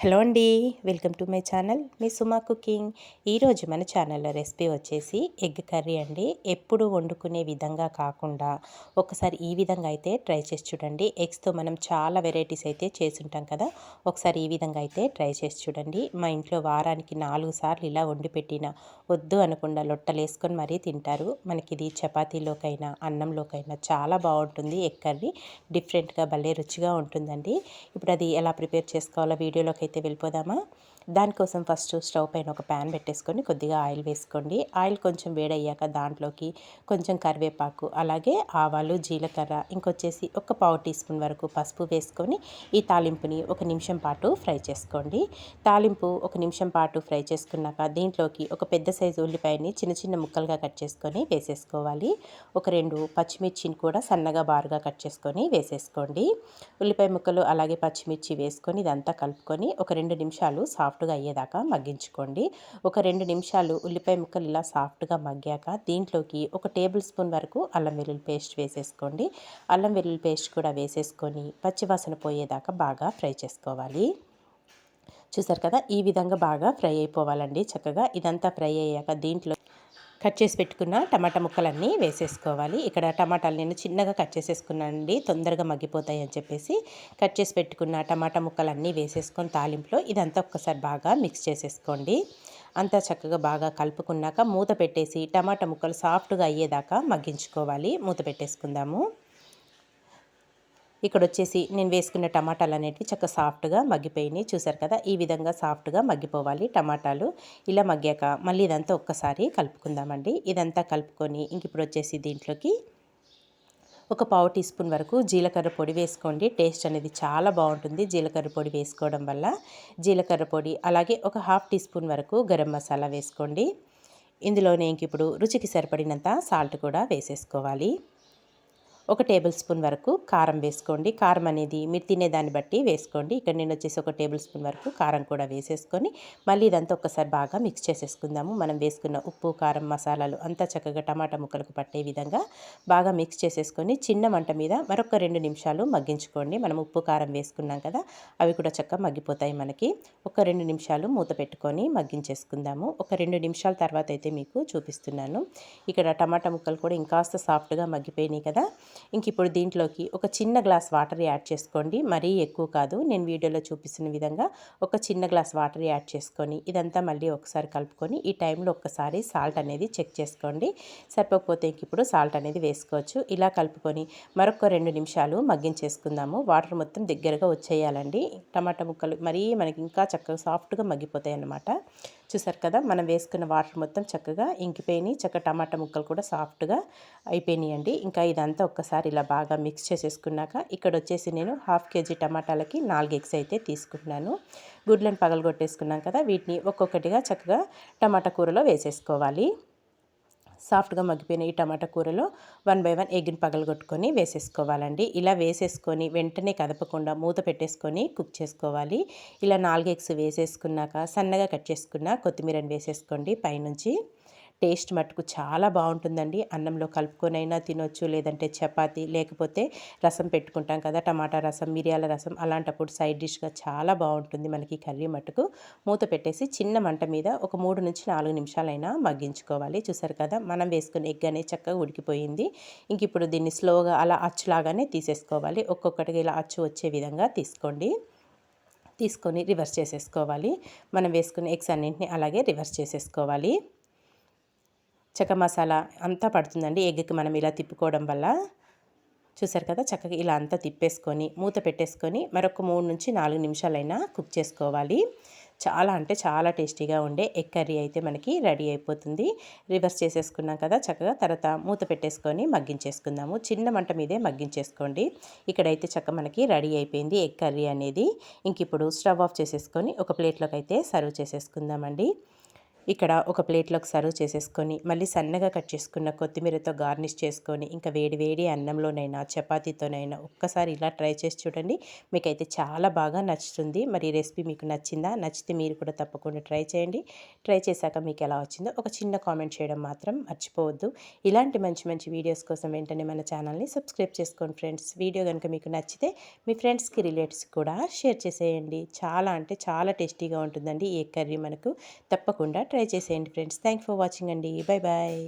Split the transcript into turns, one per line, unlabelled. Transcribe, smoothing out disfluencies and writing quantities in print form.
Hello అండి, welcome to my channel me Suma cooking. ఈరోజు మన ఛానల్లో రెసిపీ వచ్చేసి ఎగ్ కర్రీ అండి. ఎప్పుడు వండుకునే విధంగా కాకుండా ఒకసారి ఈ విధంగా అయితే ట్రై చేసి చూడండి. ఎగ్స్తో మనం చాలా వెరైటీస్ అయితే చేసుంటాం కదా, ఒకసారి ఈ విధంగా అయితే ట్రై చేసి చూడండి. మా ఇంట్లో వారానికి 4 సార్లు ఇలా వండి పెట్టిన వద్దు అనకుండా లొట్టలేసుకొని మరీ తింటారు. మనకి ఇది చపాతీలోకైనా అన్నంలోకైనా చాలా బాగుంటుంది. ఎగ్ కర్రీ డిఫరెంట్గా భలే రుచిగా ఉంటుందండి. ఇప్పుడు అది ఎలా ప్రిపేర్ చేసుకోవాలో వీడియోలోకి అయితే వెళ్ళిపోదామా. దానికోసం ఫస్ట్ స్టవ్ పైన ఒక ప్యాన్ పెట్టేసుకొని కొద్దిగా ఆయిల్ వేసుకోండి. ఆయిల్ కొంచెం వేడయ్యాక దాంట్లోకి కొంచెం కరివేపాకు, అలాగే ఆవాలు, జీలకర్ర, ఇంకొచ్చేసి ఒక పావు టీ స్పూన్ వరకు పసుపు వేసుకొని ఈ తాలింపుని ఒక నిమిషం పాటు ఫ్రై చేసుకోండి. తాలింపు ఒక నిమిషం పాటు ఫ్రై చేసుకున్నాక దీంట్లోకి ఒక పెద్ద సైజు ఉల్లిపాయని చిన్న చిన్న ముక్కలుగా కట్ చేసుకొని వేసేసుకోవాలి. ఒక 2 పచ్చిమిర్చిని కూడా సన్నగా బారుగా కట్ చేసుకొని వేసేసుకోండి. ఉల్లిపాయ ముక్కలు అలాగే పచ్చిమిర్చి వేసుకొని ఇదంతా కలుపుకొని ఒక 2 నిమిషాలు సాఫ్ట్గా అయ్యేదాకా మగ్గించుకోండి. ఒక 2 నిమిషాలు ఉల్లిపాయ ముక్కలు ఇలా సాఫ్ట్గా మగ్గాక దీంట్లోకి ఒక టేబుల్ స్పూన్ వరకు అల్లం వెల్లుల్లి పేస్ట్ వేసేసుకోండి. అల్లం వెల్లుల్లి పేస్ట్ కూడా వేసేసుకొని పచ్చివాసన పోయేదాకా బాగా ఫ్రై చేసుకోవాలి. చూసారు కదా, ఈ విధంగా బాగా ఫ్రై అయిపోవాలండి. చక్కగా ఇదంతా ఫ్రై అయ్యాక దీంట్లో కట్ చేసి పెట్టుకున్న టమాటా ముక్కలన్నీ వేసేసుకోవాలి. ఇక్కడ టమాటాలు నేను చిన్నగా కట్ చేసేసుకున్నానండి, తొందరగా మగ్గిపోతాయి అని చెప్పేసి కట్ చేసి పెట్టుకున్న టమాటా ముక్కలన్నీ వేసేసుకొని తాలింపులో ఇదంతా ఒక్కసారి బాగా మిక్స్ చేసేసుకోండి. అంతా చక్కగా బాగా కలుపుకున్నాక మూత పెట్టేసి టమాటా ముక్కలు సాఫ్ట్గా అయ్యేదాకా మగ్గించుకోవాలి. మూత పెట్టేసుకుందాము. ఇక్కడ వచ్చేసి నేను వేసుకున్న టమాటాలు అనేటివి చక్కగా సాఫ్ట్గా మగ్గిపోయినాయి. చూసారు కదా, ఈ విధంగా సాఫ్ట్గా మగ్గిపోవాలి టమాటాలు. ఇలా మగ్గాక మళ్ళీ ఇదంతా ఒక్కసారి కలుపుకుందామండి. ఇదంతా కలుపుకొని ఇంక ఇప్పుడు వచ్చేసి దీంట్లోకి ఒక పావు టీ స్పూన్ వరకు జీలకర్ర పొడి వేసుకోండి. టేస్ట్ అనేది చాలా బాగుంటుంది జీలకర్ర పొడి వేసుకోవడం వల్ల. జీలకర్ర పొడి అలాగే ఒక హాఫ్ టీ స్పూన్ వరకు గరం మసాలా వేసుకోండి. ఇందులోనే ఇంక ఇప్పుడు రుచికి సరిపడినంత సాల్ట్ కూడా వేసేసుకోవాలి. ఒక టేబుల్ స్పూన్ వరకు కారం వేసుకోండి. కారం అనేది మీరు తినేదాన్ని బట్టి వేసుకోండి. ఇక్కడ నేను వచ్చేసి ఒక టేబుల్ స్పూన్ వరకు కారం కూడా వేసేసుకొని మళ్ళీ ఇదంతా ఒక్కసారి బాగా మిక్స్ చేసేసుకుందాము. మనం వేసుకున్న ఉప్పు, కారం, మసాలాలు అంతా చక్కగా టమాటా ముక్కలకు పట్టే విధంగా బాగా మిక్స్ చేసేసుకొని చిన్న మంట మీద మరొక 2 నిమిషాలు మగ్గించుకోండి. మనం ఉప్పు, కారం వేసుకున్నాం కదా, అవి కూడా చక్కగా మగ్గిపోతాయి మనకి. ఒక 2 నిమిషాలు మూత పెట్టుకొని మగ్గించేసుకుందాము. ఒక 2 నిమిషాల తర్వాత అయితే మీకు చూపిస్తున్నాను. ఇక్కడ టమాటా ముక్కలు కూడా ఇంకాస్త సాఫ్ట్గా మగ్గిపోయినాయి కదా. ఇంక ఇప్పుడు దీంట్లోకి ఒక చిన్న గ్లాస్ వాటర్ యాడ్ చేసుకోండి. మరీ ఎక్కువ కాదు, నేను వీడియోలో చూపిస్తున్న విధంగా ఒక చిన్న గ్లాస్ వాటర్ యాడ్ చేసుకొని ఇదంతా మళ్ళీ ఒకసారి కలుపుకొని ఈ టైంలో ఒక్కసారి సాల్ట్ అనేది చెక్ చేసుకోండి. సరిపోకపోతే ఇంక ఇప్పుడు సాల్ట్ అనేది వేసుకోవచ్చు. ఇలా కలుపుకొని మరొక 2 నిమిషాలు మగ్గించేసుకుందాము. వాటర్ మొత్తం దగ్గరగా వచ్చేయాలండి. టమాటా ముక్కలు మరీ మనకి ఇంకా చక్కగా సాఫ్ట్గా మగ్గిపోతాయి అన్నమాట. చూసారు కదా, మనం వేసుకున్న వాటర్ మొత్తం చక్కగా ఇంకిపోయినాయి. చక్కగా టమాటా ముక్కలు కూడా సాఫ్ట్గా అయిపోయినాయండి. ఇంకా ఇదంతా ఒక్కసారి ఇలా బాగా మిక్స్ చేసేసుకున్నాక ఇక్కడ వచ్చేసి నేను హాఫ్ కేజీ టమాటాలకి 4 ఎగ్స్ అయితే తీసుకుంటున్నాను. గుడ్లను పగలగొట్టేసుకున్నాం కదా, వీటిని ఒక్కొక్కటిగా చక్కగా టమాటా కూరలో వేసేసుకోవాలి. సాఫ్ట్గా మగ్గిపోయిన ఈ టమాటా కూరలో 1 బై 1 ఎగ్ని పగలగొట్టుకొని వేసేసుకోవాలండి. ఇలా వేసేసుకొని వెంటనే కదపకుండా మూత పెట్టేసుకొని కుక్ చేసుకోవాలి. ఇలా 4 ఎగ్స్ వేసేసుకున్నాక సన్నగా కట్ చేసుకున్న కొత్తిమీరని వేసేసుకోండి పైనుంచి. టేస్ట్ మట్టుకు చాలా బాగుంటుందండి. అన్నంలో కలుపుకొనైనా తినొచ్చు, లేదంటే చపాతీ, లేకపోతే రసం పెట్టుకుంటాం కదా, టమాటా రసం, మిరియాల రసం, అలాంటప్పుడు సైడ్ డిష్గా చాలా బాగుంటుంది మనకి కర్రీ మట్టుకు. మూత పెట్టేసి చిన్న మంట మీద ఒక 3 నుంచి 4 నిమిషాలైనా మగ్గించుకోవాలి. చూసారు కదా, మనం వేసుకున్న ఎగ్ అనేది చక్కగా ఉడికిపోయింది. ఇంక ఇప్పుడు దీన్ని స్లోగా అలా అచ్చులాగానే తీసేసుకోవాలి. ఒక్కొక్కటిగా ఇలా అచ్చు వచ్చే విధంగా తీసుకోండి. తీసుకొని రివర్స్ చేసేసుకోవాలి. మనం వేసుకున్న ఎగ్స్ అన్నింటినీ అలాగే రివర్స్ చేసేసుకోవాలి. చక్క మసాలా అంతా పడుతుందండి ఎగ్కి మనం ఇలా తిప్పుకోవడం వల్ల. చూసారు కదా, చక్కగా ఇలా అంతా తిప్పేసుకొని మూత పెట్టేసుకొని మరొక 3 నుంచి 4 నిమిషాలైనా కుక్ చేసుకోవాలి. చాలా అంటే చాలా టేస్టీగా ఉండే ఎగ్ కర్రీ అయితే మనకి రెడీ అయిపోతుంది. రివర్స్ చేసేసుకున్నాం కదా, చక్కగా తర్వాత మూత పెట్టేసుకొని మగ్గించేసుకుందాము. చిన్న మంట మీదే మగ్గించేసుకోండి. ఇక్కడైతే చక్క మనకి రెడీ అయిపోయింది ఎగ్ కర్రీ అనేది. ఇంక ఇప్పుడు స్టవ్ ఆఫ్ చేసేసుకొని ఒక ప్లేట్లోకి అయితే సర్వ్ చేసేసుకుందామండి. ఇక్కడ ఒక ప్లేట్లోకి సర్వ్ చేసేసుకొని మళ్ళీ సన్నగా కట్ చేసుకున్న కొత్తిమీరతో గార్నిష్ చేసుకొని ఇంకా వేడి వేడి అన్నంలోనైనా చపాతీతోనైనా ఒక్కసారి ఇలా ట్రై చేసి చూడండి. మీకైతే చాలా బాగా నచ్చుతుంది. మరి ఈ రెసిపీ మీకు నచ్చిందా? నచ్చితే మీరు కూడా తప్పకుండా ట్రై చేయండి. ట్రై చేశాక మీకు ఎలా వచ్చిందో ఒక చిన్న కామెంట్ చేయడం మాత్రం మర్చిపోవద్దు. ఇలాంటి మంచి మంచి వీడియోస్ కోసం వెంటనే మన ఛానల్ని సబ్స్క్రైబ్ చేసుకోండి ఫ్రెండ్స్. వీడియో కనుక మీకు నచ్చితే మీ ఫ్రెండ్స్కి రిలేటివ్స్కి కూడా షేర్ చేసేయండి. చాలా అంటే చాలా టేస్టీగా ఉంటుందండి ఈ ఎగ్ కర్రీ మనకు. తప్పకుండా ట్రై చేసేయండి ఫ్రెండ్స్. థ్యాంక్ ఫర్ వాచింగ్ అండి. Bye bye.